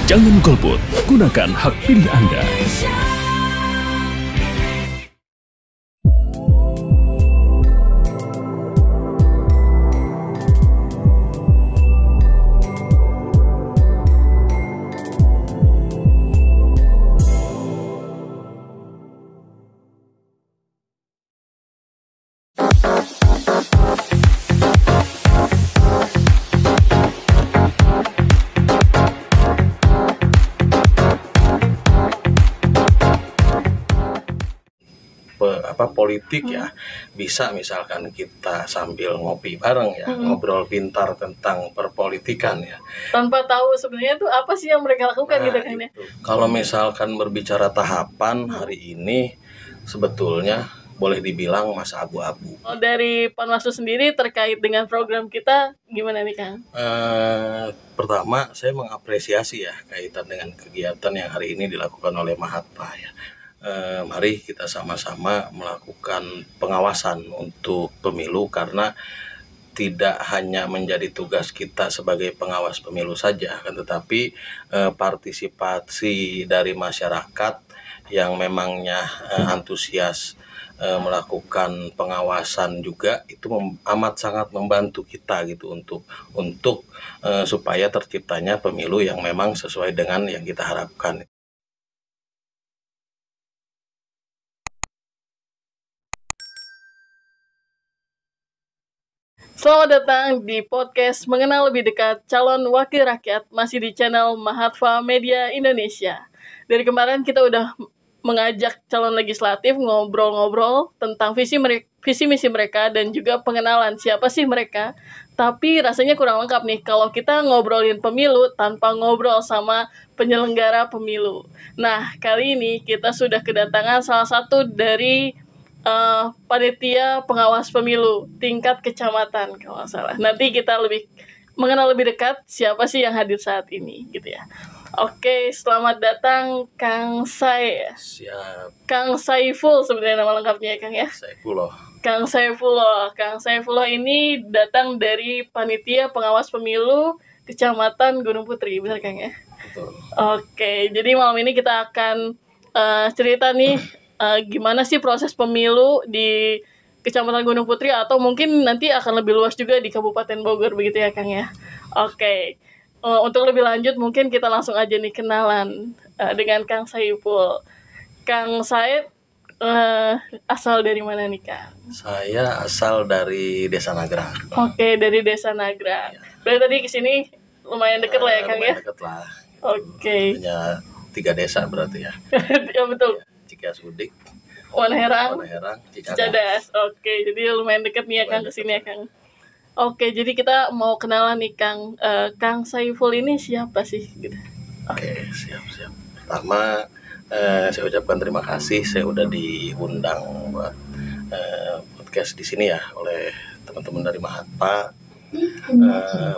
Jangan golput, gunakan hak pilih Anda. Politik ya, bisa misalkan kita sambil ngopi bareng ya, ngobrol pintar tentang perpolitikan ya, tanpa tahu sebenarnya tuh apa sih yang mereka lakukan gitu kan ya. Kalau misalkan berbicara tahapan hari ini sebetulnya boleh dibilang masa abu-abu. Dari Panwaslu sendiri terkait dengan program kita gimana nih Kang? Pertama saya mengapresiasi ya kaitan dengan kegiatan yang hari ini dilakukan oleh Mahatpa ya. Mari kita sama-sama melakukan pengawasan untuk pemilu, karena tidak hanya menjadi tugas kita sebagai pengawas pemilu saja, kan, tetapi partisipasi dari masyarakat yang memangnya antusias melakukan pengawasan juga itu amat sangat membantu kita gitu untuk supaya terciptanya pemilu yang memang sesuai dengan yang kita harapkan. Selamat datang di podcast Mengenal Lebih Dekat Calon Wakil Rakyat, masih di channel Mahatva Media Indonesia. Dari kemarin kita udah mengajak calon legislatif ngobrol-ngobrol tentang visi misi mereka dan juga pengenalan siapa sih mereka. Tapi rasanya kurang lengkap nih kalau kita ngobrolin pemilu tanpa ngobrol sama penyelenggara pemilu. Nah, kali ini kita sudah kedatangan salah satu dari panitia pengawas pemilu tingkat kecamatan kalau nggak salah. Nanti kita mengenal lebih dekat siapa sih yang hadir saat ini gitu ya. Oke, selamat datang Kang Sai. Siap. Kang Saiful sebenarnya nama lengkapnya ya Kang ya. Saifullah. Kang Saifullah ini datang dari panitia pengawas pemilu Kecamatan Gunung Putri, benar Kang ya? Betul. Oke, jadi malam ini kita akan cerita nih gimana sih proses pemilu di Kecamatan Gunung Putri, atau mungkin nanti akan lebih luas juga di Kabupaten Bogor begitu ya Kang ya. Oke. Untuk lebih lanjut mungkin kita langsung aja nih kenalan dengan Kang Saiful. Kang Saif asal dari mana nih Kang? Saya asal dari Desa Nagrang. Oke, dari Desa Nagrang. Berarti tadi kesini lumayan deket lah ya Kang ya? Deket lah. Oke. Hanya 3 desa berarti ya. Ya betul. Cikasudik, Wanaherang, Cicadas. Oke, jadi lumayan deket nih ya Kang kesini ya Kang. Oke, jadi kita mau kenalan nih Kang. Kang Saiful ini siapa sih? Gitu. Oke, siap. Pertama, saya ucapkan terima kasih. Saya udah diundang buat podcast di sini ya oleh teman-teman dari Mahatpa.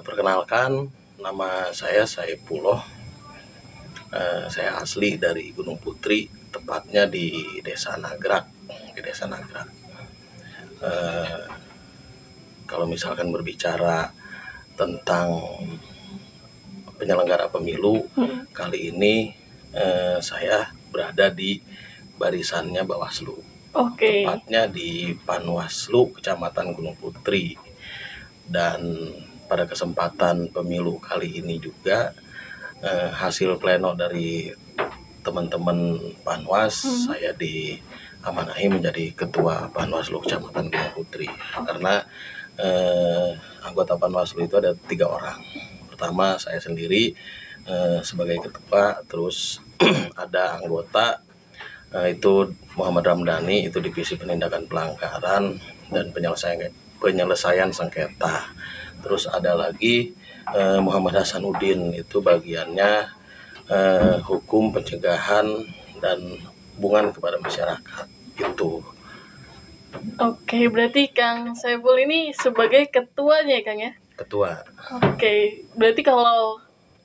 Perkenalkan, nama saya Saifullah. Saya asli dari Gunung Putri, tepatnya di Desa Nagrang. Kalau misalkan berbicara tentang penyelenggara pemilu, kali ini saya berada di barisannya Bawaslu. Oke. Tepatnya di Panwaslu Kecamatan Gunung Putri. Dan pada kesempatan pemilu kali ini juga hasil pleno dari teman-teman Panwas, saya diamanahi menjadi ketua Panwaslu Kecamatan Gunung Putri. Karena anggota Panwaslu itu ada 3 orang. Pertama saya sendiri sebagai ketua, terus ada anggota itu Muhammad Ramdhani, itu divisi penindakan pelanggaran dan penyelesaian sengketa. Terus ada lagi Muhammad Hasanuddin, itu bagiannya hukum, pencegahan dan hubungan kepada masyarakat itu. Oke, berarti Kang Saiful ini sebagai ketuanya ya Kang ya? Ketua. Oke, berarti kalau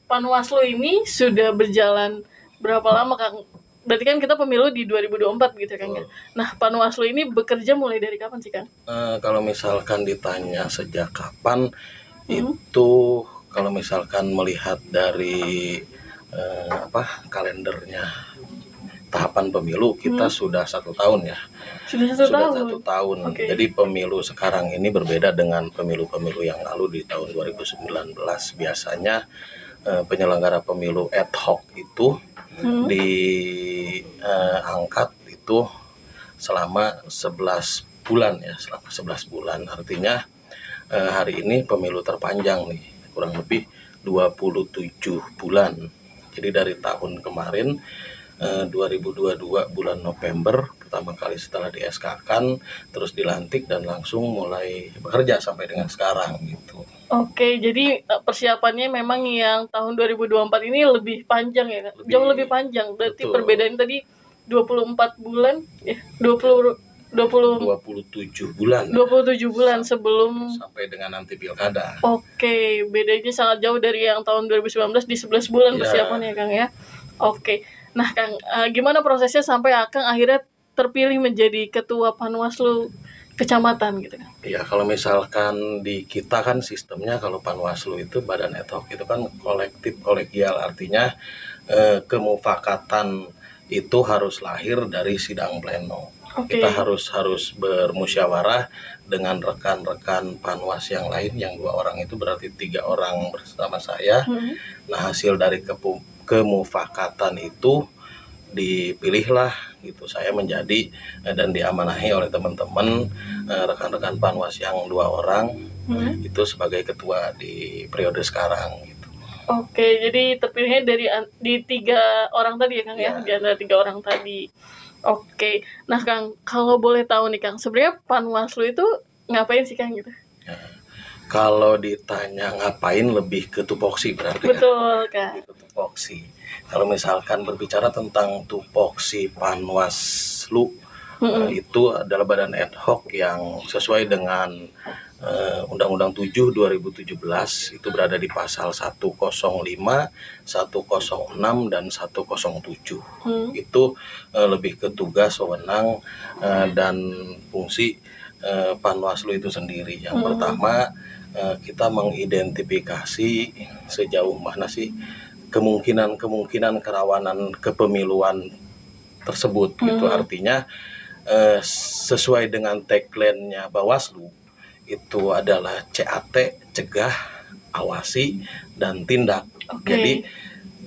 Panwaslu ini sudah berjalan berapa lama Kang? Berarti kan kita pemilu di 2024 gitu Kang ya. Nah, Panwaslu ini bekerja mulai dari kapan sih Kang? Kalau misalkan ditanya sejak kapan, itu kalau misalkan melihat dari kalendernya tahapan pemilu kita sudah 1 tahun ya. Sudah satu Sudah tahun. 1 tahun. Oke. Jadi pemilu sekarang ini berbeda dengan pemilu-pemilu yang lalu di tahun 2019. Biasanya penyelenggara pemilu ad hoc itu diangkat itu selama 11 bulan ya, selama 11 bulan. Artinya hari ini pemilu terpanjang nih, kurang lebih 27 bulan. Jadi dari tahun kemarin 2022 bulan November pertama kali setelah di SK-kan, terus dilantik dan langsung mulai bekerja sampai dengan sekarang gitu. Oke, jadi persiapannya memang yang tahun 2024 ini lebih panjang ya, Kak? Jauh lebih panjang. Berarti betul. perbedaan tadi 24 bulan ya, 27 bulan 27 bulan sebelum. sampai dengan nanti pilkada. Oke, bedanya sangat jauh dari yang tahun 2019 di 11 bulan Ya. persiapannya, Kang ya. Oke. Nah, Kang, gimana prosesnya sampai Akang akhirnya terpilih menjadi ketua Panwaslu kecamatan gitu kan? Ya, kalau misalkan di kita kan sistemnya kalau Panwaslu itu badan ad hoc itu kan kolektif kolegial, artinya kemufakatan itu harus lahir dari sidang pleno. Oke. Kita harus bermusyawarah dengan rekan-rekan Panwas yang lain, yang 2 orang itu berarti 3 orang bersama saya. Nah, hasil dari kemufakatan itu dipilihlah gitu saya menjadi dan diamanahi oleh teman-teman rekan-rekan Panwas yang 2 orang itu sebagai ketua di periode sekarang gitu. Oke, jadi terpilihnya di 3 orang tadi ya, Kang ya? Ya. Di antara 3 orang tadi. Oke. Nah, Kang, kalau boleh tahu nih, Kang, sebenarnya Panwaslu itu ngapain sih, Kang gitu? Kalau ditanya ngapain, lebih ke tupoksi berarti Betul, Kang. Lebih ke tupoksi. Kalau misalkan berbicara tentang tupoksi Panwaslu, itu adalah badan ad hoc yang sesuai dengan Undang-Undang 7 2017 itu berada di pasal 105, 106 dan 107. Itu lebih ke tugas, wewenang dan fungsi Panwaslu itu sendiri. Yang pertama, kita mengidentifikasi sejauh mana sih kemungkinan kerawanan kepemiluan tersebut gitu. Artinya sesuai dengan tagline-nya Bawaslu itu adalah CAT, cegah, awasi, dan tindak. Jadi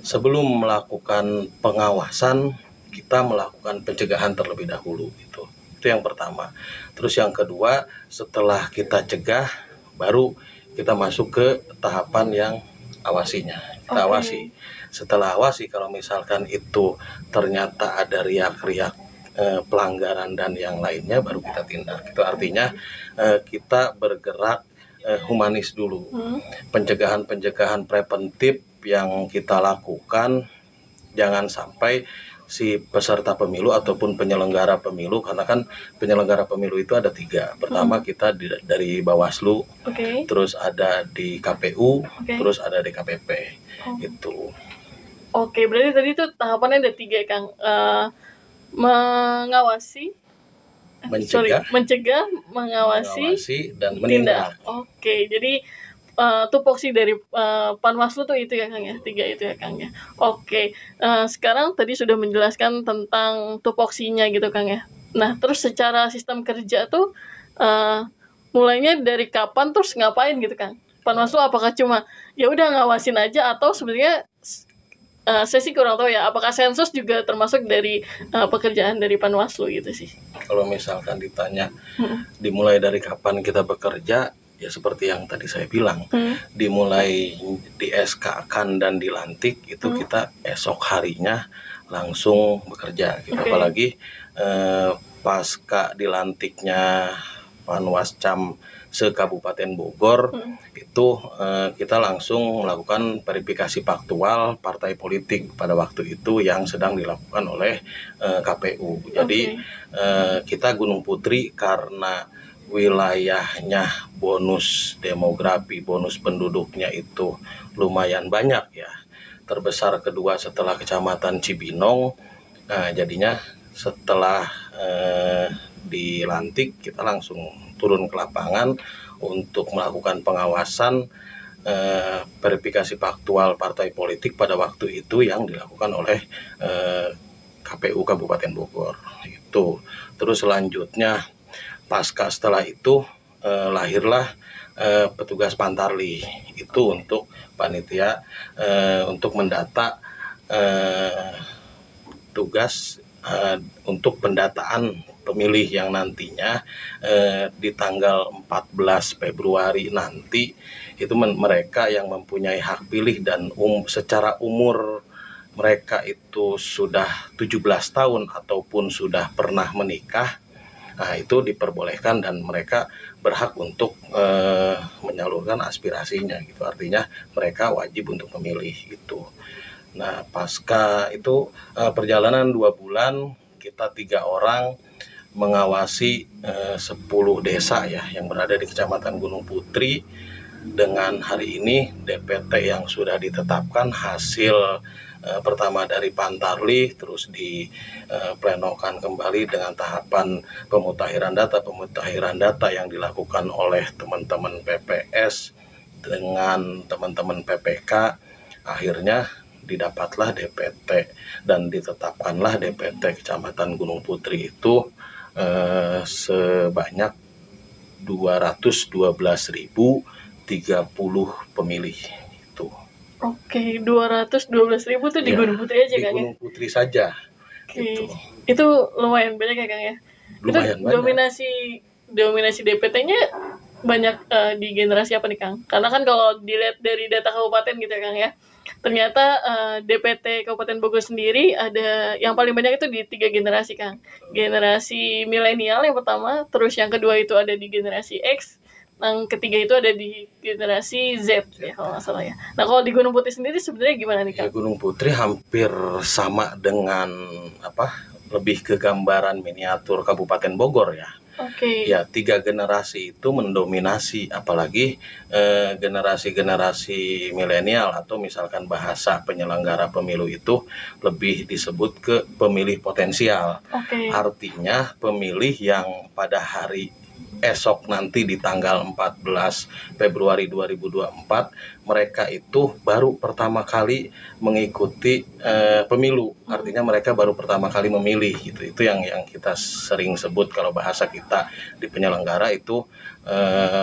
sebelum melakukan pengawasan kita melakukan pencegahan terlebih dahulu gitu. Itu yang pertama. Terus yang kedua, setelah kita cegah baru kita masuk ke tahapan yang awasinya. Kita awasi. Setelah awasi, kalau misalkan itu ternyata ada riak-riak pelanggaran dan yang lainnya, baru kita tindak. Itu artinya kita bergerak humanis dulu. Pencegahan preventif yang kita lakukan jangan sampai si peserta pemilu ataupun penyelenggara pemilu, karena kan penyelenggara pemilu itu ada 3. Pertama kita dari Bawaslu, terus ada di KPU, terus ada di KPP. Itu. Oke, berarti tadi itu tahapannya ada 3, Kang. Mengawasi, mencegah, mengawasi, dan menindak. Oke, jadi tupoksi dari Panwaslu tuh itu ya, Kang ya, 3 itu ya, Kang ya. Oke, sekarang tadi sudah menjelaskan tentang tupoksinya gitu, Kang ya. Nah, terus secara sistem kerja tuh mulainya dari kapan, terus ngapain gitu, Kang? Panwaslu apakah cuma ya udah ngawasin aja, atau sebenarnya saya sih kurang tahu ya, apakah sensus juga termasuk dari pekerjaan dari Panwaslu gitu sih? Kalau misalkan ditanya dimulai dari kapan kita bekerja, ya seperti yang tadi saya bilang, dimulai di SK-kan dan dilantik itu kita esok harinya langsung bekerja gitu. Apalagi pasca dilantiknya Panwascam se-Kabupaten Bogor, itu kita langsung melakukan verifikasi faktual partai politik pada waktu itu yang sedang dilakukan oleh KPU. Jadi kita Gunung Putri karena wilayahnya bonus demografi, bonus penduduknya itu lumayan banyak ya, terbesar kedua setelah Kecamatan Cibinong. Nah, jadinya setelah dilantik kita langsung turun ke lapangan untuk melakukan pengawasan verifikasi faktual partai politik pada waktu itu yang dilakukan oleh KPU Kabupaten Bogor itu. Terus selanjutnya pasca setelah itu lahirlah petugas Pantarli itu untuk panitia untuk mendata tugas untuk pendataan pemilih yang nantinya di tanggal 14 Februari nanti itu mereka yang mempunyai hak pilih dan secara umur mereka itu sudah 17 tahun ataupun sudah pernah menikah, nah itu diperbolehkan dan mereka berhak untuk menyalurkan aspirasinya gitu. Artinya mereka wajib untuk memilih gitu. Nah pasca itu perjalanan 2 bulan kita 3 orang mengawasi 10 desa ya yang berada di Kecamatan Gunung Putri. Dengan hari ini DPT yang sudah ditetapkan hasil pertama dari Pantarli terus diplenokan kembali dengan tahapan pemutahiran data yang dilakukan oleh teman-teman PPS dengan teman-teman PPK. Akhirnya didapatlah DPT dan ditetapkanlah DPT Kecamatan Gunung Putri itu sebanyak 212.030 pemilih itu. Oke, 212.000 tuh di Gunung Putri aja di Kang ya? Gunung Putri saja. Oke. Gitu. Itu lumayan banyak ya Kang ya? Lumayan itu banyak. dominasi DPT-nya banyak di generasi apa nih Kang? Karena kan kalau dilihat dari data kabupaten gitu ya Kang ya, ternyata DPT Kabupaten Bogor sendiri ada yang paling banyak itu di 3 generasi Kang. Generasi milenial yang pertama, terus yang kedua itu ada di generasi X, yang ketiga itu ada di generasi Z ya kalau nggak salah ya. Nah kalau di Gunung Putri sendiri sebenarnya gimana nih Kang? Gunung Putri hampir sama dengan lebih ke gambaran miniatur Kabupaten Bogor ya. Oke. Ya 3 generasi itu mendominasi, apalagi generasi-generasi milenial atau misalkan bahasa penyelenggara pemilu itu lebih disebut ke pemilih potensial. Oke. Artinya pemilih yang pada hari esok nanti di tanggal 14 Februari 2024 mereka itu baru pertama kali mengikuti pemilu. Artinya mereka baru pertama kali memilih gitu. Itu yang kita sering sebut kalau bahasa kita di penyelenggara itu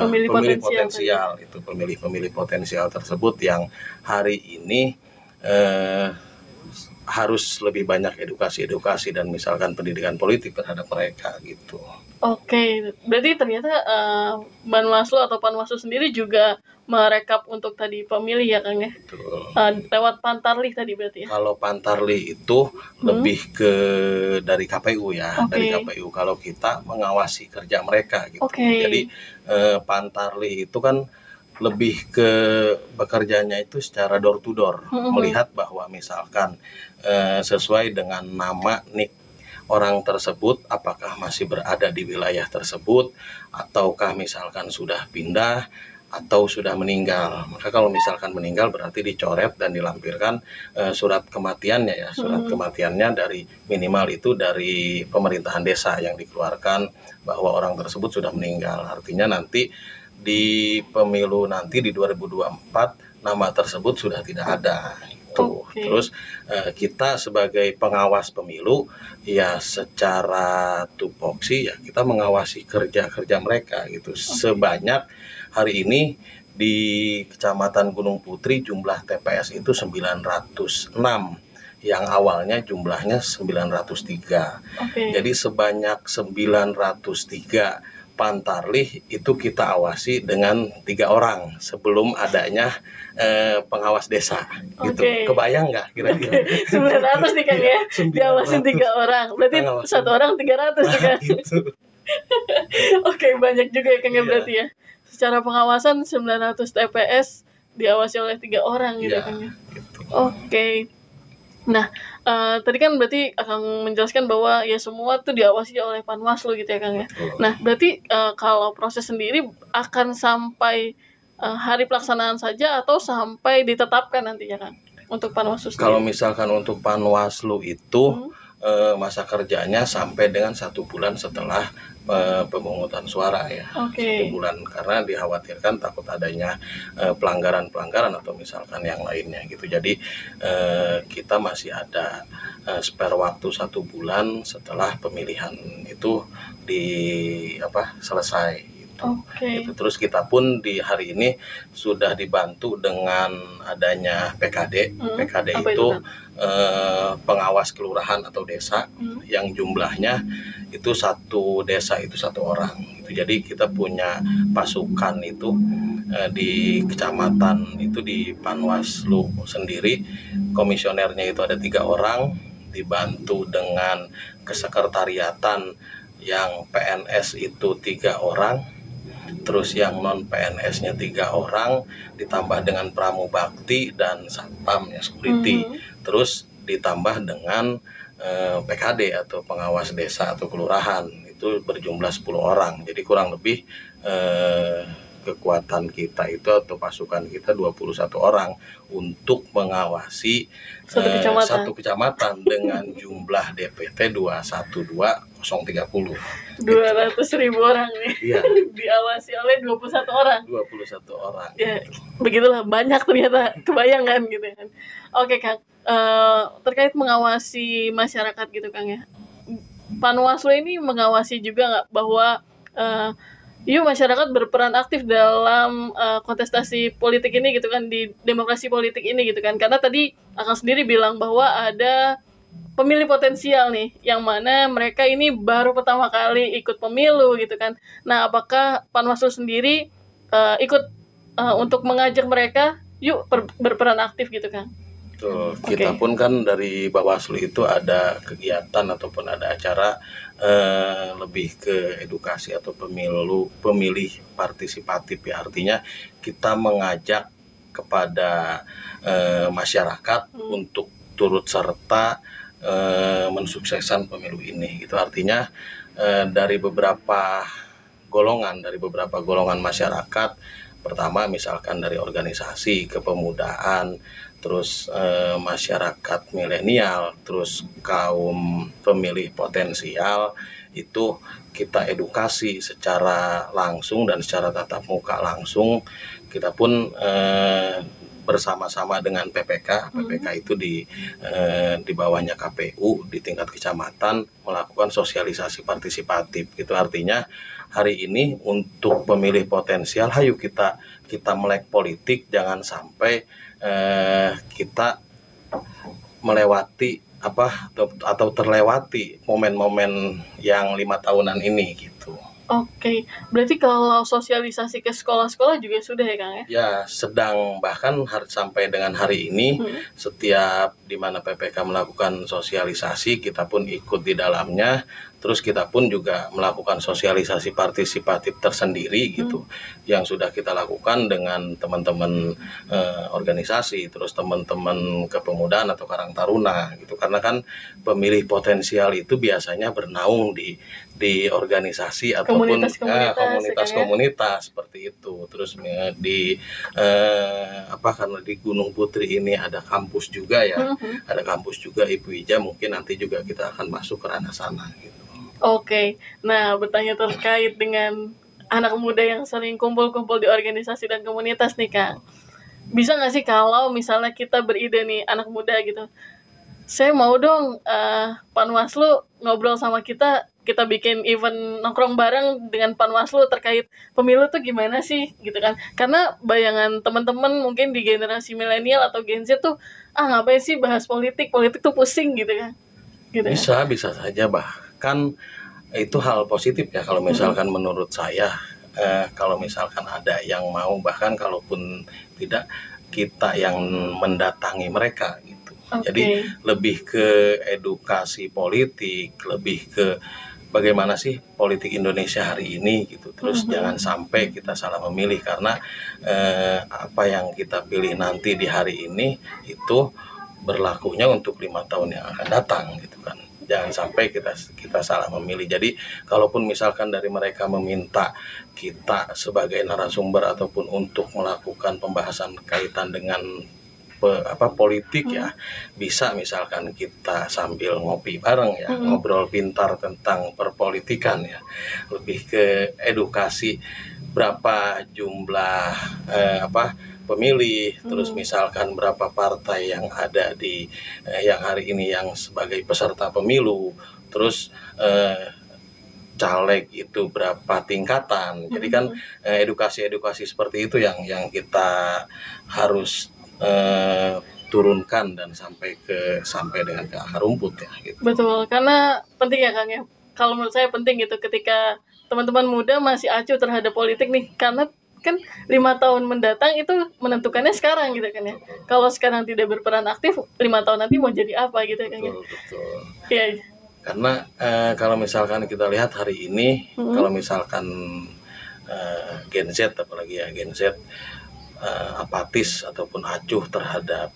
pemilih potensial itu pemilih potensial tersebut yang hari ini harus lebih banyak edukasi dan misalkan pendidikan politik terhadap mereka gitu. Oke, berarti ternyata Banwaslu atau Panwaslu sendiri juga merekap untuk tadi pemilih ya Kang ya? Lewat Pantarli tadi berarti ya? Kalau Pantarli itu lebih ke dari KPU ya, dari KPU. Kalau kita mengawasi kerja mereka gitu. Jadi Pantarli itu kan lebih ke bekerjanya itu secara door to door, melihat bahwa misalkan sesuai dengan nama nik orang tersebut apakah masih berada di wilayah tersebut ataukah misalkan sudah pindah atau sudah meninggal. Maka kalau misalkan meninggal berarti dicoret dan dilampirkan surat kematiannya ya. Surat kematiannya dari minimal itu dari pemerintahan desa yang dikeluarkan bahwa orang tersebut sudah meninggal. Artinya nanti di pemilu nanti di 2024 nama tersebut sudah tidak ada. Terus kita sebagai pengawas pemilu ya secara tupoksi ya kita mengawasi kerja mereka gitu. Sebanyak hari ini di Kecamatan Gunung Putri jumlah TPS itu 906 yang awalnya jumlahnya 903. Jadi sebanyak 903 Pantarli itu kita awasi dengan 3 orang sebelum adanya pengawas desa gitu. Kebayang nggak kira-kira? 900 nih Kang ya, diawasin 3 orang, berarti 1 orang 300 nih Kang. Banyak juga ya Kang ya berarti ya. Secara pengawasan 900 TPS diawasi oleh 3 orang gitu Kang ya. Nah, tadi kan berarti akan menjelaskan bahwa ya semua tuh diawasi oleh Panwaslu gitu ya Kang ya. Nah, berarti kalau proses sendiri akan sampai hari pelaksanaan saja atau sampai ditetapkan nantinya Kang untuk Panwaslu sendiri? Kalau misalkan untuk Panwaslu itu masa kerjanya sampai dengan 1 bulan setelah pemungutan suara ya. Oke. 1 bulan, karena dikhawatirkan takut adanya pelanggaran-pelanggaran atau misalkan yang lainnya gitu. Jadi kita masih ada spare waktu 1 bulan setelah pemilihan itu selesai. Oke. Gitu. Terus kita pun di hari ini sudah dibantu dengan adanya PKD. PKD Apa itu Kang? pengawas kelurahan atau desa yang jumlahnya itu 1 desa itu 1 orang. Gitu. Jadi kita punya pasukan itu di kecamatan itu di Panwaslu sendiri, komisionernya itu ada 3 orang, dibantu dengan kesekretariatan yang PNS itu 3 orang. Terus yang non PNS-nya 3 orang, ditambah dengan pramubakti dan satpam ya, security. Terus ditambah dengan PKD atau pengawas desa atau kelurahan, itu berjumlah 10 orang. Jadi kurang lebih kekuatan kita itu atau pasukan kita 21 orang untuk mengawasi satu kecamatan dengan jumlah DPT 212.030. 200.000 orang nih. Iya. Diawasi oleh 21 orang. 21 orang. Ya, begitulah, banyak ternyata, kebayang kan gitu kan. Oke Kang, terkait mengawasi masyarakat gitu Kang ya. Panwaslu ini mengawasi juga nggak bahwa masyarakat berperan aktif dalam kontestasi politik ini gitu kan, di demokrasi politik ini gitu kan. Karena tadi Akang sendiri bilang bahwa ada pemilih potensial nih, yang mana mereka ini baru pertama kali ikut pemilu gitu kan. Nah, apakah Panwaslu sendiri ikut untuk mengajak mereka, yuk berperan aktif gitu kan? Betul. Kita pun kan dari Bawaslu itu ada kegiatan ataupun ada acara lebih ke edukasi atau pemilih partisipatif ya. Artinya kita mengajak kepada masyarakat untuk turut serta mensukseskan pemilu ini. Itu artinya dari beberapa golongan masyarakat. Pertama misalkan dari organisasi kepemudaan, terus masyarakat milenial, terus kaum pemilih potensial, itu kita edukasi secara langsung dan secara tatap muka langsung. Kita pun bersama-sama dengan PPK itu di bawahnya KPU di tingkat kecamatan melakukan sosialisasi partisipatif. Itu artinya hari ini untuk pemilih potensial, hayu kita melek politik, jangan sampai kita melewati atau terlewati momen-momen yang 5 tahunan ini gitu. Oke, berarti kalau sosialisasi ke sekolah-sekolah juga sudah ya Kang ya? Ya, sedang, bahkan sampai dengan hari ini setiap di mana PPK melakukan sosialisasi, kita pun ikut di dalamnya. Terus kita pun juga melakukan sosialisasi partisipatif tersendiri gitu, yang sudah kita lakukan dengan teman-teman organisasi, terus teman-teman kepemudaan atau Karang Taruna gitu. Karena kan pemilih potensial itu biasanya bernaung di organisasi ataupun komunitas-komunitas seperti itu. Terus karena di Gunung Putri ini ada kampus juga ya, ada kampus juga Ibu Ija, mungkin nanti juga kita akan masuk ke ranah sana gitu. Oke, nah bertanya terkait dengan anak muda yang sering kumpul-kumpul di organisasi dan komunitas nih Kang. Bisa nggak sih kalau misalnya kita beride nih, anak muda gitu, saya mau dong Panwaslu ngobrol sama kita bikin event nongkrong bareng dengan Panwaslu terkait pemilu tuh gimana sih gitu kan. Karena bayangan teman-teman mungkin di generasi milenial atau Gen Z tuh, ngapain sih bahas politik tuh pusing gitu kan. Gitu. Bisa saja, bahkan itu hal positif ya kalau misalkan menurut saya. Kalau misalkan ada yang mau, bahkan kalaupun tidak, kita yang mendatangi mereka gitu. Jadi lebih ke edukasi politik, lebih ke bagaimana sih politik Indonesia hari ini gitu. Terus jangan sampai kita salah memilih, karena apa yang kita pilih nanti di hari ini itu berlakunya untuk 5 tahun yang akan datang gitu kan. Jangan sampai kita salah memilih. Jadi kalaupun misalkan dari mereka meminta kita sebagai narasumber ataupun untuk melakukan pembahasan kaitan dengan politik ya, bisa misalkan kita sambil ngopi bareng ya, ngobrol pintar tentang perpolitikan ya, lebih ke edukasi berapa jumlah pemilih, terus misalkan berapa partai yang ada di yang hari ini yang sebagai peserta pemilu, terus caleg itu berapa tingkatan. Jadi kan edukasi-edukasi seperti itu yang kita harus turunkan dan sampai dengan ke akar rumput ya gitu. Betul, karena penting ya Kang ya. Kalau menurut saya penting gitu ketika teman-teman muda masih acuh terhadap politik nih, karena kan 5 tahun mendatang itu menentukannya sekarang gitu kan ya. Kalau sekarang tidak berperan aktif, 5 tahun nanti mau jadi apa gitu kan ya. Betul. Iya. Karena kalau misalkan kita lihat hari ini, kalau misalkan Gen Z, apalagi ya Gen Z apatis ataupun acuh terhadap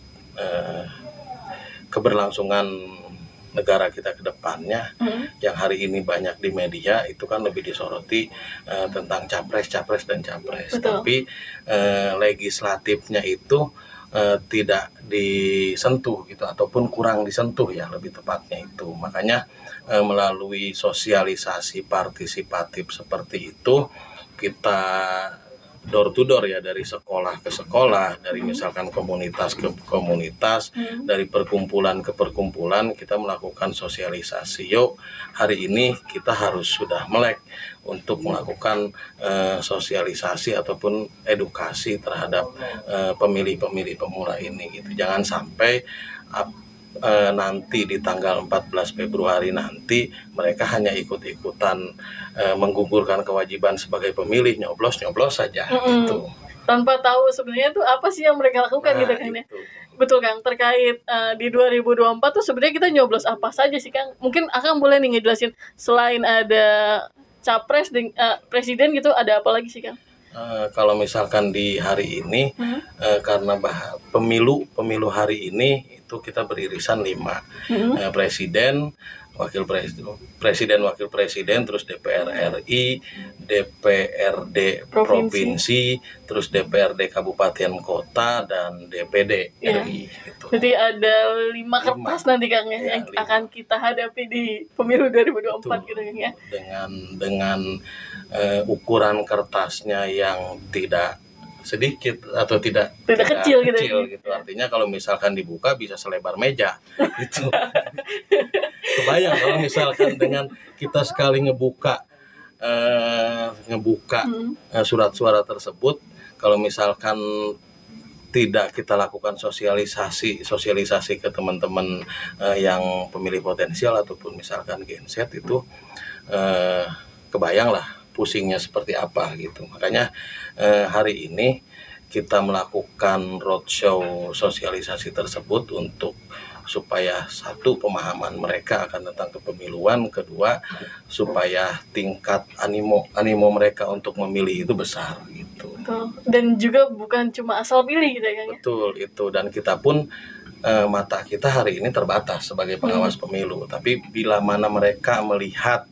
keberlangsungan negara kita ke depannya, yang hari ini banyak di media itu kan lebih disoroti tentang capres dan capres. Betul. Tapi legislatifnya itu tidak disentuh gitu, ataupun kurang disentuh ya lebih tepatnya itu. Makanya melalui sosialisasi partisipatif seperti itu, kita door to door ya, dari sekolah ke sekolah, dari misalkan komunitas ke komunitas, dari perkumpulan ke perkumpulan, kita melakukan sosialisasi. Yuk, hari ini kita harus sudah melek untuk melakukan sosialisasi ataupun edukasi terhadap pemilih-pemilih pemula ini gitu. Jangan sampai nanti di tanggal 14 Februari nanti mereka hanya ikut-ikutan menggugurkan kewajiban sebagai pemilih, nyoblos saja gitu. Tanpa tahu sebenarnya itu apa sih yang mereka lakukan gitu kan ya. Betul Kang, terkait di 2024 tuh sebenarnya kita nyoblos apa saja sih Kang? Mungkin Akang boleh nih ngejelasin, selain ada capres dan presiden gitu, ada apa lagi sih Kang? Kalau misalkan di hari ini karena pemilu hari ini itu kita beririsan 5, presiden, wakil presiden, terus DPR RI, DPRD provinsi, terus DPRD kabupaten kota, dan DPD RI gitu. Jadi ada 5 kertas nanti Kang ya, yang 5 akan kita hadapi di pemilu 2024 gitu Kang ya. Dengan ukuran kertasnya yang tidak sedikit atau tidak kecil gitu. Artinya kalau misalkan dibuka bisa selebar meja gitu. Kebayang kalau misalkan dengan kita sekali ngebuka surat suara tersebut, kalau misalkan tidak kita lakukan sosialisasi ke teman-teman yang pemilih potensial ataupun misalkan Gen Z itu, kebayang lah pusingnya seperti apa gitu. Makanya hari ini kita melakukan roadshow sosialisasi tersebut untuk supaya satu, pemahaman mereka akan tentang kepemiluan, kedua supaya tingkat animo mereka untuk memilih itu besar gitu. Dan juga bukan cuma asal pilih gitu ya Kang. Betul itu, dan kita pun mata kita hari ini terbatas sebagai pengawas pemilu, tapi bila mana mereka melihat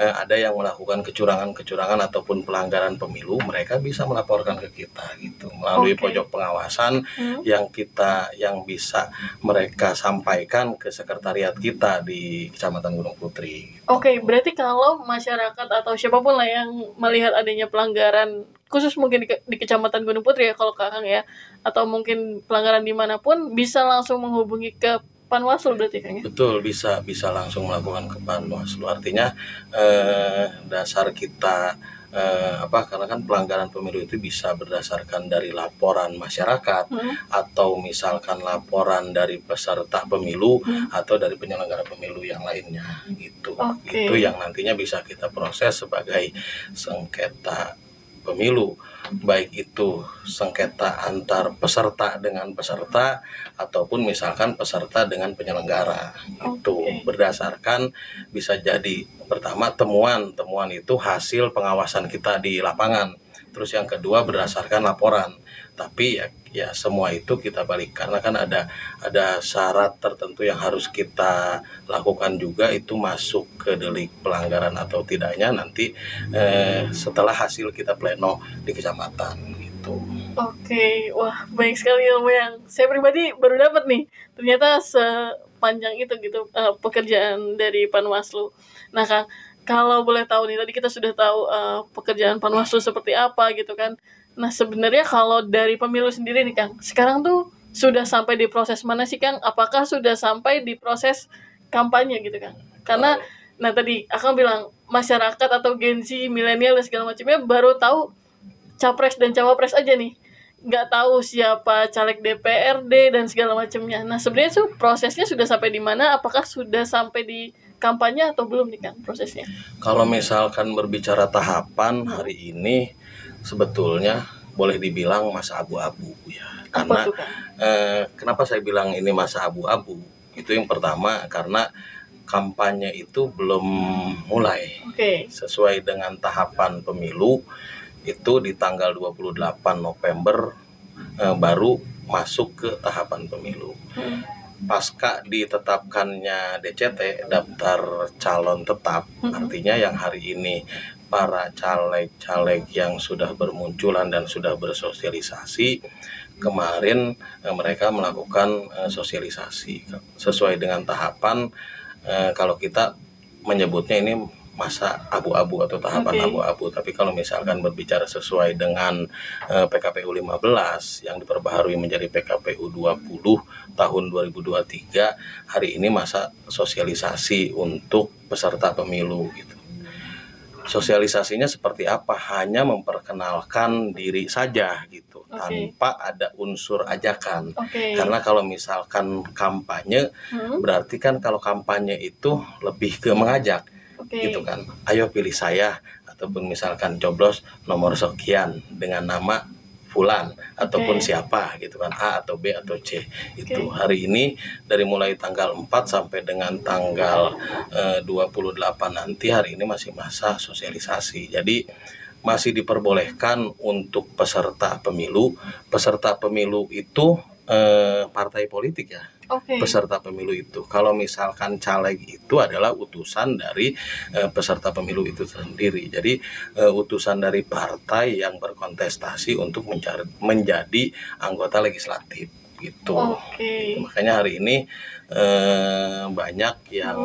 ada yang melakukan kecurangan ataupun pelanggaran pemilu, mereka bisa melaporkan ke kita gitu melalui pojok pengawasan yang bisa mereka sampaikan ke sekretariat kita di Kecamatan Gunung Putri. Berarti kalau masyarakat atau siapapun lah yang melihat adanya pelanggaran, khusus mungkin di Kecamatan Gunung Putri ya kalau Kakang ya, atau mungkin pelanggaran dimanapun, bisa langsung menghubungi ke Panwaslu berarti kan ya? Betul, bisa langsung melakukan ke Panwaslu. Artinya dasar kita karena kan pelanggaran pemilu itu bisa berdasarkan dari laporan masyarakat atau misalkan laporan dari peserta pemilu atau dari penyelenggara pemilu yang lainnya gitu. Itu yang nantinya bisa kita proses sebagai sengketa pemilu, baik itu sengketa antar peserta dengan peserta ataupun misalkan peserta dengan penyelenggara. Itu berdasarkan, bisa jadi pertama temuan itu hasil pengawasan kita di lapangan, terus yang kedua berdasarkan laporan. Tapi ya semua itu kita balik, karena kan ada syarat tertentu yang harus kita lakukan juga, itu masuk ke delik pelanggaran atau tidaknya nanti setelah hasil kita pleno di kecamatan gitu. gitu. Oke, wah banyak sekali ilmu yang saya pribadi baru dapat nih. Ternyata sepanjang itu gitu pekerjaan dari Panwaslu. Nah Kang, kalau boleh tahu nih tadi kita sudah tahu pekerjaan Panwaslu seperti apa gitu kan. Nah sebenarnya kalau dari pemilu sendiri nih Kang, sekarang tuh sudah sampai di proses mana sih Kang? Apakah sudah sampai di proses kampanye gitu Kang? Karena nah tadi Akang bilang masyarakat atau Gen Z, milenial dan segala macamnya baru tahu capres dan cawapres aja nih, nggak tahu siapa caleg DPRD dan segala macamnya. Nah sebenarnya tuh prosesnya sudah sampai di mana? Apakah sudah sampai di kampanye atau belum nih Kang prosesnya? Kalau misalkan berbicara tahapan hari ini sebetulnya boleh dibilang masa abu-abu ya. Apa Karena tuh Kang? kenapa saya bilang ini masa abu-abu? Itu yang pertama karena kampanye itu belum mulai. Oke. Sesuai dengan tahapan pemilu itu di tanggal 28 November baru masuk ke tahapan pemilu. Pasca ditetapkannya DCT, daftar calon tetap, artinya yang hari ini para caleg-caleg yang sudah bermunculan dan sudah bersosialisasi, kemarin mereka melakukan sosialisasi sesuai dengan tahapan. Kalau kita menyebutnya ini masa abu-abu atau tahapan abu-abu, tapi kalau misalkan berbicara sesuai dengan PKPU 15 yang diperbaharui menjadi PKPU 20 tahun 2023, hari ini masa sosialisasi untuk peserta pemilu gitu. Sosialisasinya seperti apa? Hanya memperkenalkan diri saja gitu, tanpa ada unsur ajakan. Karena kalau misalkan kampanye, berarti kan kalau kampanye itu lebih ke mengajak. Gitu kan, ayo pilih saya, ataupun misalkan coblos nomor sekian dengan nama fulan ataupun siapa gitu kan, A atau B atau C. Itu hari ini dari mulai tanggal 4 sampai dengan tanggal 28 nanti, hari ini masih masa sosialisasi. Jadi masih diperbolehkan untuk peserta pemilu. Peserta pemilu itu partai politik ya. Peserta pemilu itu. Kalau misalkan caleg itu adalah utusan dari peserta pemilu itu sendiri. Jadi utusan dari partai yang berkontestasi untuk menjadi anggota legislatif gitu. Makanya hari ini banyak yang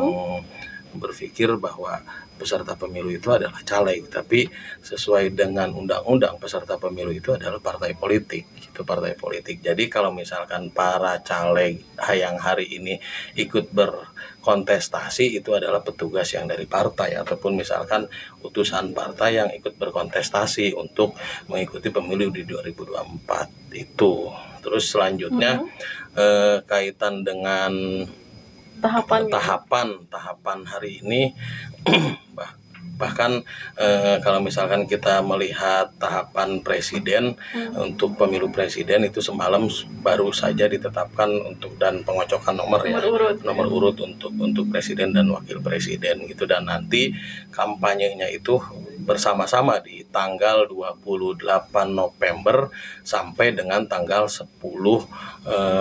berpikir bahwa peserta pemilu itu adalah caleg, tapi sesuai dengan undang-undang peserta pemilu itu adalah partai politik, itu partai politik. Jadi kalau misalkan para caleg yang hari ini ikut berkontestasi itu adalah petugas yang dari partai, ataupun misalkan utusan partai yang ikut berkontestasi untuk mengikuti pemilu di 2024 itu. Terus selanjutnya kaitan dengan tahapan hari ini bahkan kalau misalkan kita melihat tahapan presiden untuk pemilu presiden itu semalam baru saja ditetapkan untuk dan pengocokan nomor urut untuk presiden dan wakil presiden gitu, dan nanti kampanyenya itu bersama-sama di tanggal 28 November sampai dengan tanggal 10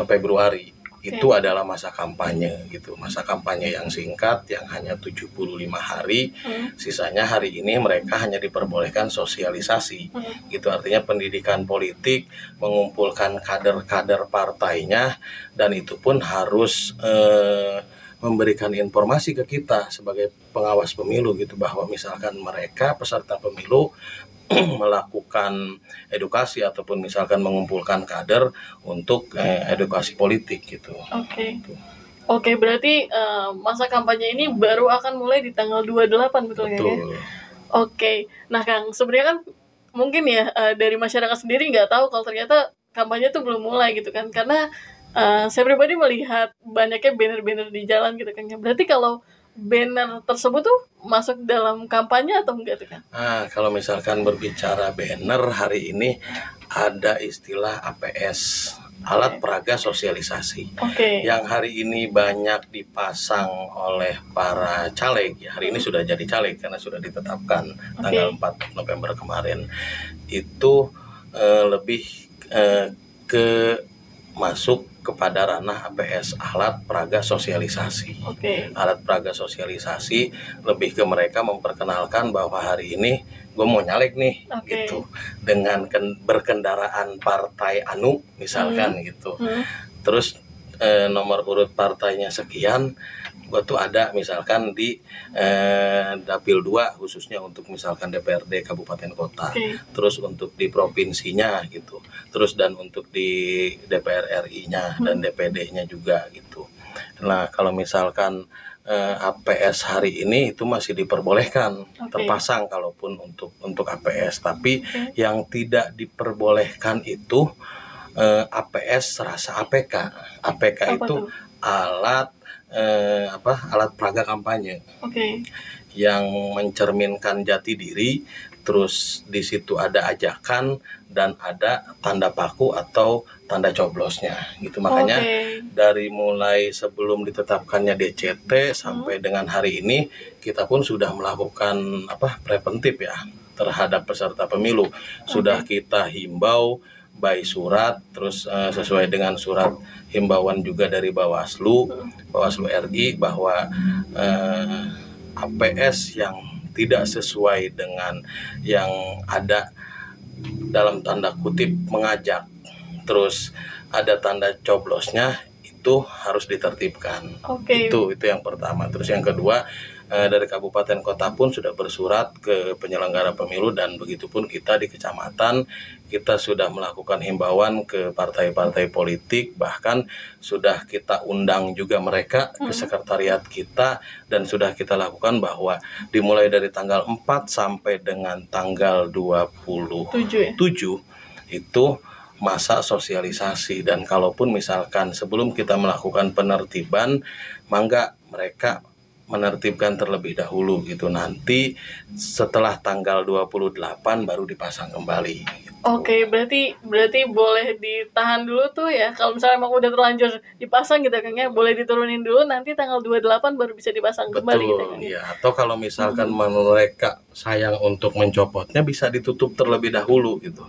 Februari. Itu adalah masa kampanye gitu, masa kampanye yang singkat yang hanya 75 hari. Sisanya hari ini mereka hanya diperbolehkan sosialisasi gitu, artinya pendidikan politik, mengumpulkan kader-kader partainya, dan itu pun harus memberikan informasi ke kita sebagai pengawas pemilu gitu, bahwa misalkan mereka peserta pemilu melakukan edukasi ataupun misalkan mengumpulkan kader untuk edukasi politik gitu. Oke, berarti masa kampanye ini baru akan mulai di tanggal 28 betul ya? Oke. Nah Kang, sebenarnya kan mungkin ya dari masyarakat sendiri nggak tahu kalau ternyata kampanye itu belum mulai gitu kan, karena saya pribadi melihat banyaknya banner-banner di jalan gitu kan. Berarti kalau banner tersebut tuh masuk dalam kampanye atau enggak tuh kan? Kalau misalkan berbicara banner hari ini ada istilah APS, alat peraga sosialisasi, yang hari ini banyak dipasang oleh para caleg ya. Hari ini sudah jadi caleg karena sudah ditetapkan tanggal 4 November kemarin. Itu lebih ke masuk kepada ranah APS, alat peraga sosialisasi. Alat peraga sosialisasi lebih ke mereka memperkenalkan bahwa hari ini gue mau nyalek nih, gitu, dengan berkendaraan partai anu misalkan gitu. Terus nomor urut partainya sekian, gue tuh ada misalkan di Dapil 2 khususnya untuk misalkan DPRD kabupaten kota, terus untuk di provinsinya gitu, terus dan untuk di DPR RI-nya dan DPD-nya juga gitu. Nah kalau misalkan APS hari ini itu masih diperbolehkan terpasang kalaupun untuk APS, tapi yang tidak diperbolehkan itu APS rasa APK. APK itu alat alat peraga kampanye yang mencerminkan jati diri, terus di situ ada ajakan dan ada tanda paku atau tanda coblosnya gitu. Makanya dari mulai sebelum ditetapkannya DCT sampai dengan hari ini kita pun sudah melakukan preventif ya terhadap peserta pemilu. Sudah kita himbau by surat, terus sesuai dengan surat himbauan juga dari Bawaslu RI bahwa APS yang tidak sesuai dengan yang ada dalam tanda kutip mengajak, terus ada tanda coblosnya, itu harus ditertibkan. Itu yang pertama. Terus yang kedua, dari kabupaten kota pun sudah bersurat ke penyelenggara pemilu, dan begitupun kita di kecamatan kita sudah melakukan himbauan ke partai-partai politik, bahkan sudah kita undang juga mereka ke sekretariat kita, dan sudah kita lakukan bahwa dimulai dari tanggal 4 sampai dengan tanggal 27 itu masa sosialisasi. Dan kalaupun misalkan sebelum kita melakukan penertiban, mangga mereka menertibkan terlebih dahulu gitu. Nanti setelah tanggal 28 baru dipasang kembali. Berarti boleh ditahan dulu tuh ya. Kalau misalnya emang udah terlanjur dipasang gitu kan ya, boleh diturunin dulu, nanti tanggal 28 baru bisa dipasang kembali gitu kan. Ya, atau kalau misalkan mereka sayang untuk mencopotnya, bisa ditutup terlebih dahulu gitu.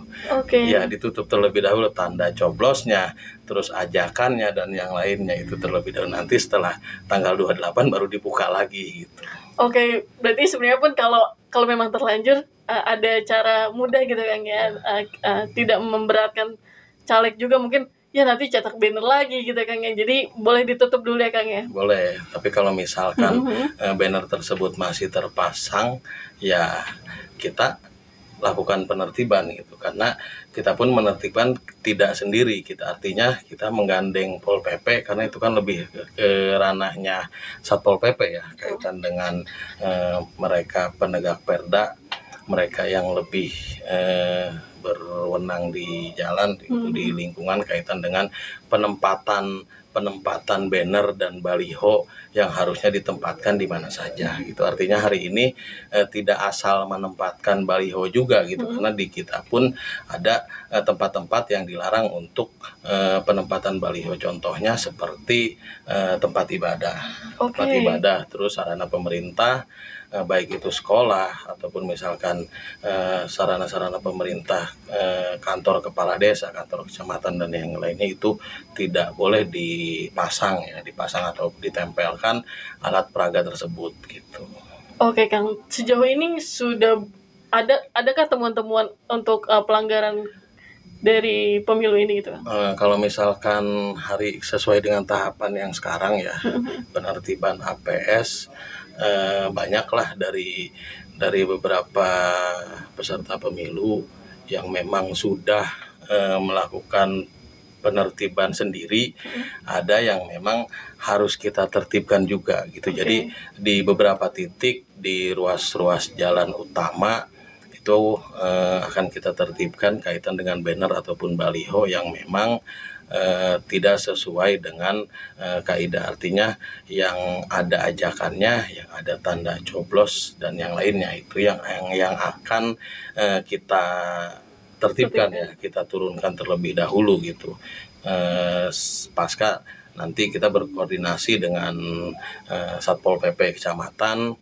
Ya, ditutup terlebih dahulu tanda coblosnya, terus ajakannya dan yang lainnya itu terlebih dahulu. Nanti setelah tanggal 28 baru dibuka lagi gitu. Berarti sebenarnya pun kalau memang terlanjur ada cara mudah gitu kan ya, tidak memberatkan caleg juga, mungkin ya nanti cetak banner lagi gitu kan ya, jadi boleh ditutup dulu ya Kang ya. Boleh, tapi kalau misalkan banner tersebut masih terpasang, ya kita lakukan penertiban gitu, karena kita pun menertibkan tidak sendiri, artinya kita menggandeng Pol PP, karena itu kan lebih ke ranahnya Satpol PP ya, kaitan dengan mereka penegak perda, mereka yang lebih berwenang di jalan itu di lingkungan, kaitan dengan penempatan banner dan baliho yang harusnya ditempatkan di mana saja gitu. Artinya hari ini tidak asal menempatkan baliho juga gitu, karena di kita pun ada tempat-tempat yang dilarang untuk penempatan baliho. Contohnya seperti tempat ibadah, terus sarana pemerintah, baik itu sekolah ataupun misalkan sarana-sarana pemerintah, kantor kepala desa, kantor kecamatan dan yang lainnya, itu tidak boleh dipasang atau ditempelkan alat peraga tersebut gitu. Kang, sejauh ini sudah adakah temuan-temuan untuk pelanggaran dari pemilu ini gitu? Kalau misalkan hari sesuai dengan tahapan yang sekarang ya, penertiban APS banyaklah dari beberapa peserta pemilu yang memang sudah melakukan penertiban sendiri, ada yang memang harus kita tertibkan juga gitu. Jadi di beberapa titik di ruas-ruas jalan utama itu akan kita tertibkan kaitan dengan banner ataupun baliho yang memang tidak sesuai dengan kaidah, artinya yang ada ajakannya, yang ada tanda coblos dan yang lainnya, itu yang akan kita tertibkan ya, kita turunkan terlebih dahulu gitu. Pasca nanti kita berkoordinasi dengan Satpol PP kecamatan.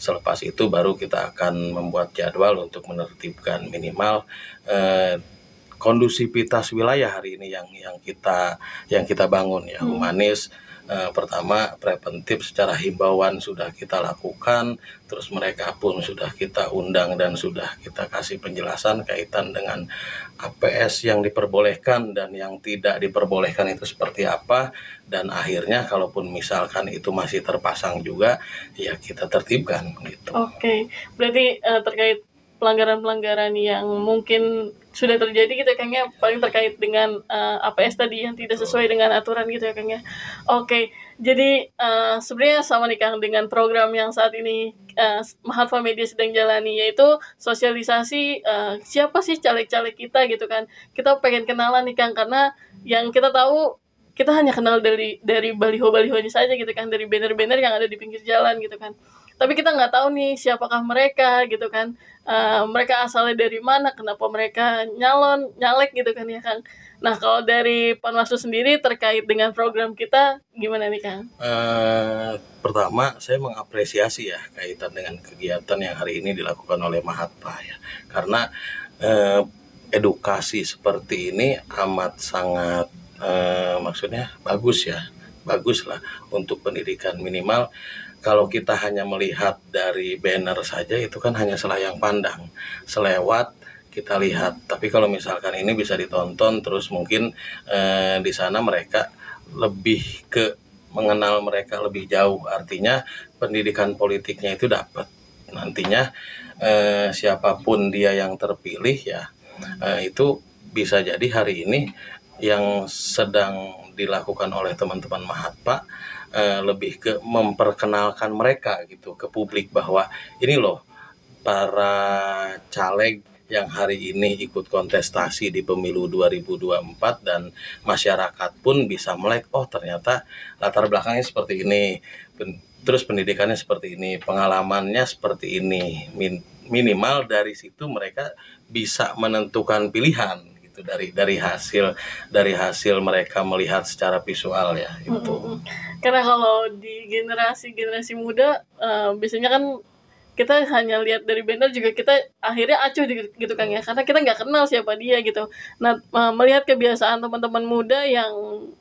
Selepas itu baru kita akan membuat jadwal untuk menertibkan minimal kondusivitas wilayah hari ini yang kita bangun ya, humanis. Pertama, preventif secara himbauan sudah kita lakukan, terus mereka pun sudah kita undang dan sudah kita kasih penjelasan kaitan dengan APS yang diperbolehkan dan yang tidak diperbolehkan itu seperti apa, dan akhirnya kalaupun misalkan itu masih terpasang juga ya kita tertibkan gitu. Oke, berarti terkait pelanggaran-pelanggaran yang mungkin sudah terjadi gitu ya Kang ya, paling terkait dengan APS tadi yang tidak sesuai dengan aturan gitu ya Kang ya. Oke, jadi sebenarnya sama nih Kang dengan program yang saat ini Mahatva Media sedang jalani, yaitu sosialisasi siapa sih caleg-caleg kita gitu kan. Kita pengen kenalan nih Kang, karena yang kita tahu kita hanya kenal dari baliho-balihonya saja gitu kan, dari banner-banner yang ada di pinggir jalan gitu kan. Tapi kita nggak tahu nih siapakah mereka gitu kan, mereka asalnya dari mana, kenapa mereka nyalek gitu kan ya Kang. Nah kalau dari Panwaslu sendiri terkait dengan program kita gimana nih Kang? Pertama saya mengapresiasi ya kaitan dengan kegiatan yang hari ini dilakukan oleh Mahatva ya, karena edukasi seperti ini amat sangat maksudnya bagus lah untuk pendidikan. Minimal kalau kita hanya melihat dari banner saja itu kan hanya selayang pandang, selewat kita lihat. Tapi kalau misalkan ini bisa ditonton terus, mungkin di sana mereka lebih ke mengenal mereka lebih jauh. Artinya pendidikan politiknya itu dapat. Nantinya siapapun dia yang terpilih ya, itu bisa jadi hari ini yang sedang dilakukan oleh teman-teman Mahatva lebih ke memperkenalkan mereka gitu ke publik, bahwa ini loh para caleg yang hari ini ikut kontestasi di pemilu 2024, dan masyarakat pun bisa melek, oh ternyata latar belakangnya seperti ini, terus pendidikannya seperti ini, pengalamannya seperti ini. Minimal dari situ mereka bisa menentukan pilihan gitu dari hasil mereka melihat secara visual ya itu. Karena kalau di generasi muda biasanya kan kita hanya lihat dari banner juga kita akhirnya acuh gitu kan ya, karena kita nggak kenal siapa dia gitu. Nah melihat kebiasaan teman-teman muda yang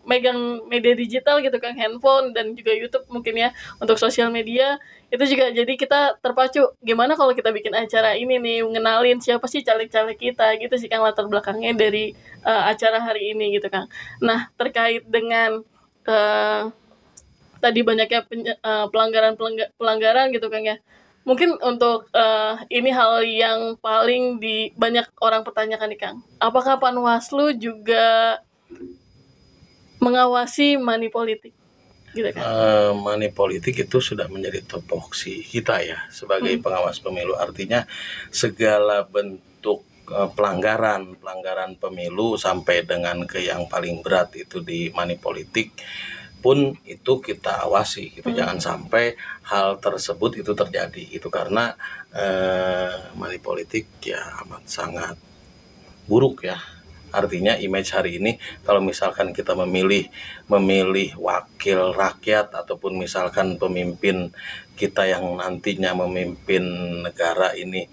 megang media digital gitu kan, handphone dan juga YouTube mungkin ya untuk sosial media, itu juga jadi kita terpacu gimana kalau kita bikin acara ini nih, ngenalin siapa sih caleg-caleg kita gitu sih Kang, latar belakangnya dari acara hari ini gitu Kang. Nah terkait dengan tadi banyaknya pelanggaran gitu Kang ya. Mungkin untuk ini hal yang paling banyak orang pertanyakan nih Kang. Apakah Panwaslu juga mengawasi money politik? Gitu kan? Money politik itu sudah menjadi tupoksi kita ya sebagai pengawas pemilu. Artinya segala bentuk pelanggaran pemilu sampai dengan ke yang paling berat itu di money politik pun itu kita awasi gitu. Jangan sampai hal tersebut itu terjadi itu, karena money politik ya amat sangat buruk ya. Artinya image hari ini kalau misalkan kita memilih wakil rakyat ataupun misalkan pemimpin kita yang nantinya memimpin negara ini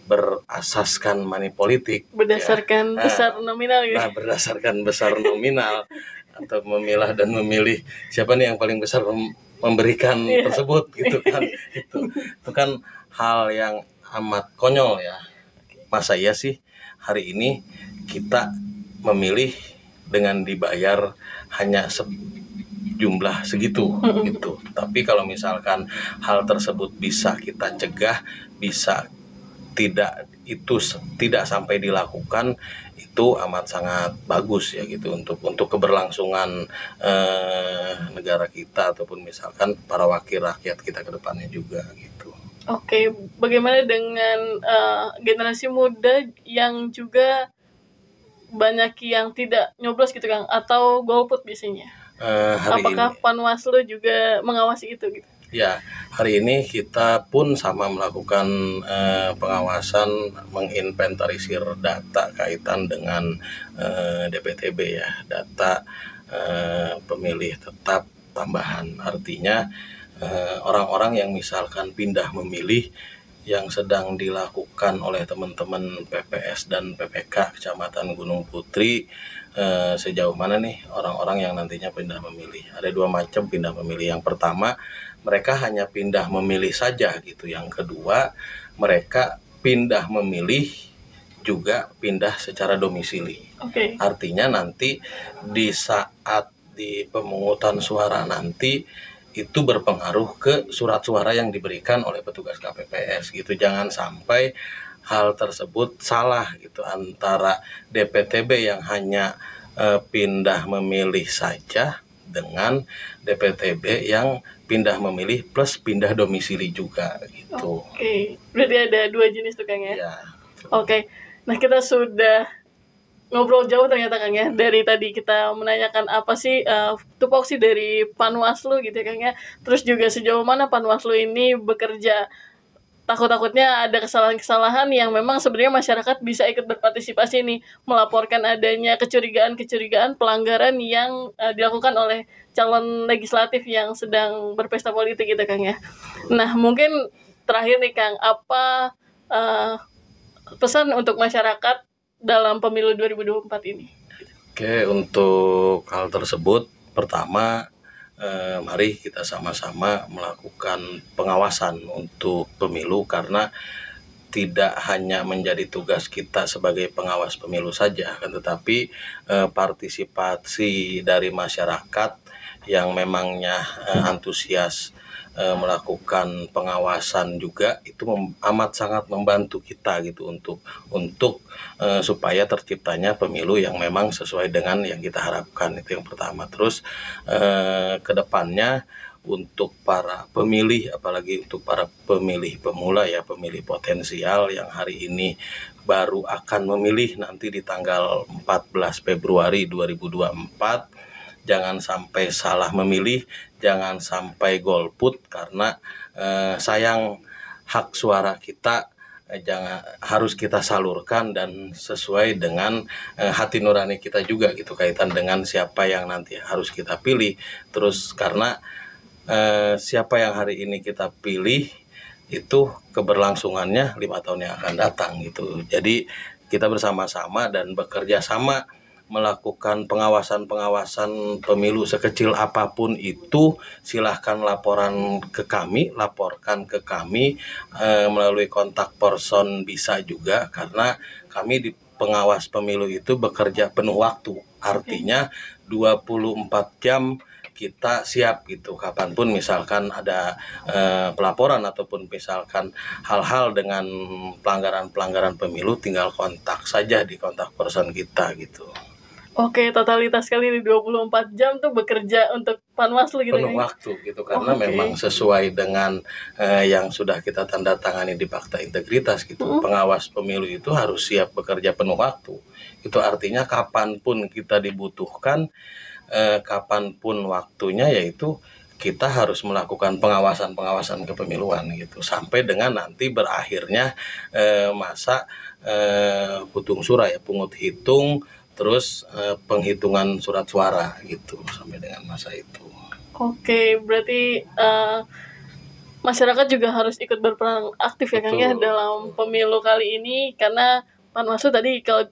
berasaskan money politik berdasarkan ya, besar nominal gitu. Nah, berdasarkan besar nominal atau memilah dan memilih siapa nih yang paling besar memberikan tersebut gitu kan. Itu kan hal yang amat konyol ya. Masa iya sih hari ini kita memilih dengan dibayar hanya jumlah segitu gitu. Tapi kalau misalkan hal tersebut bisa kita cegah, bisa tidak sampai dilakukan, itu amat sangat bagus ya gitu untuk keberlangsungan negara kita ataupun misalkan para wakil rakyat kita ke depannya juga gitu. Oke, bagaimana dengan generasi muda yang juga banyak yang tidak nyoblos gitu Kang, atau golput biasanya? Apakah Panwaslu juga mengawasi itu gitu? Ya, hari ini kita pun sama melakukan pengawasan, menginventarisir data kaitan dengan DPTB ya, data pemilih tetap tambahan. Artinya orang-orang yang misalkan pindah memilih yang sedang dilakukan oleh teman-teman PPS dan PPK Kecamatan Gunung Putri, sejauh mana nih orang-orang yang nantinya pindah memilih. Ada 2 macam pindah memilih. Yang pertama, mereka hanya pindah memilih saja gitu. Yang kedua, mereka pindah memilih juga pindah secara domisili. Artinya nanti di saat di pemungutan suara nanti itu berpengaruh ke surat suara yang diberikan oleh petugas KPPS gitu. Jangan sampai hal tersebut salah gitu antara DPTB yang hanya pindah memilih saja dengan DPTB yang pindah memilih plus pindah domisili juga gitu. Berarti ada 2 jenis tuh Kang ya? Ya. Nah kita sudah ngobrol jauh ternyata Kang ya. Dari tadi kita menanyakan apa sih tupoksi dari Panwaslu gitu ya Kang ya. Terus juga sejauh mana Panwaslu ini bekerja. Takut-takutnya ada kesalahan-kesalahan yang memang sebenarnya masyarakat bisa ikut berpartisipasi nih, melaporkan adanya kecurigaan-kecurigaan pelanggaran yang dilakukan oleh calon legislatif yang sedang berpesta politik gitu Kang ya. Nah mungkin terakhir nih Kang, apa pesan untuk masyarakat dalam pemilu 2024 ini? Untuk hal tersebut, pertama mari kita sama-sama melakukan pengawasan untuk pemilu, karena tidak hanya menjadi tugas kita sebagai pengawas pemilu saja, kan, tetapi partisipasi dari masyarakat yang memangnya antusias melakukan pengawasan juga itu amat sangat membantu kita gitu untuk supaya terciptanya pemilu yang memang sesuai dengan yang kita harapkan. Itu yang pertama. Terus kedepannya untuk para pemilih, apalagi untuk para pemilih pemula ya, pemilih potensial yang hari ini baru akan memilih nanti di tanggal 14 Februari 2024, jangan sampai salah memilih, jangan sampai golput, karena sayang hak suara kita harus kita salurkan dan sesuai dengan hati nurani kita juga gitu, kaitan dengan siapa yang nanti harus kita pilih. Terus karena siapa yang hari ini kita pilih itu keberlangsungannya 5 tahun yang akan datang gitu. Jadi kita bersama-sama dan bekerja sama melakukan pengawasan pemilu sekecil apapun itu, silahkan laporkan ke kami melalui kontak person bisa juga, karena kami di pengawas pemilu itu bekerja penuh waktu, artinya 24 jam kita siap gitu, kapanpun misalkan ada pelaporan ataupun misalkan hal-hal dengan pelanggaran pemilu, tinggal kontak saja di kontak person kita gitu. Totalitas kali di 24 jam tuh bekerja untuk Panwaslu gitu. Penuh waktu gitu, karena memang sesuai dengan yang sudah kita tanda tangani di Fakta Integritas gitu. Pengawas pemilu itu harus siap bekerja penuh waktu. Itu artinya kapanpun kita dibutuhkan, kapanpun waktunya, yaitu kita harus melakukan pengawasan kepemiluan gitu, sampai dengan nanti berakhirnya masa putung sura ya, pungut hitung, terus penghitungan surat suara gitu, sampai dengan masa itu. Berarti masyarakat juga harus ikut berperan aktif ya Kang ya dalam pemilu kali ini, karena Panwaslu tadi kalau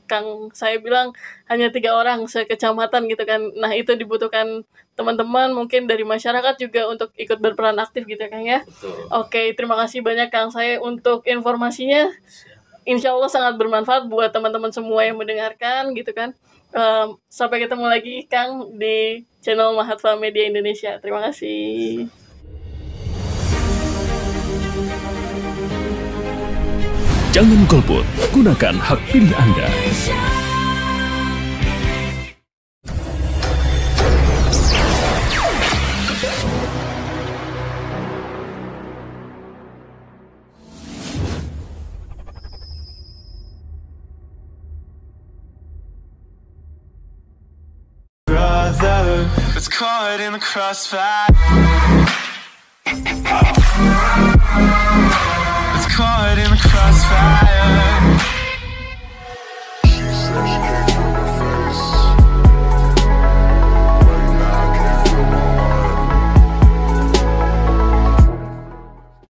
Kang saya bilang hanya 3 orang sekecamatan gitu kan. Nah itu dibutuhkan teman-teman mungkin dari masyarakat juga untuk ikut berperan aktif gitu ya Kang ya. Terima kasih banyak Kang saya untuk informasinya. Insya Allah sangat bermanfaat buat teman-teman semua yang mendengarkan gitu kan. Sampai ketemu lagi Kang di channel Mahatva Media Indonesia. Terima kasih. Jangan golput, gunakan hak pilih Anda. It's caught in the crossfire. It's caught in the crossfire.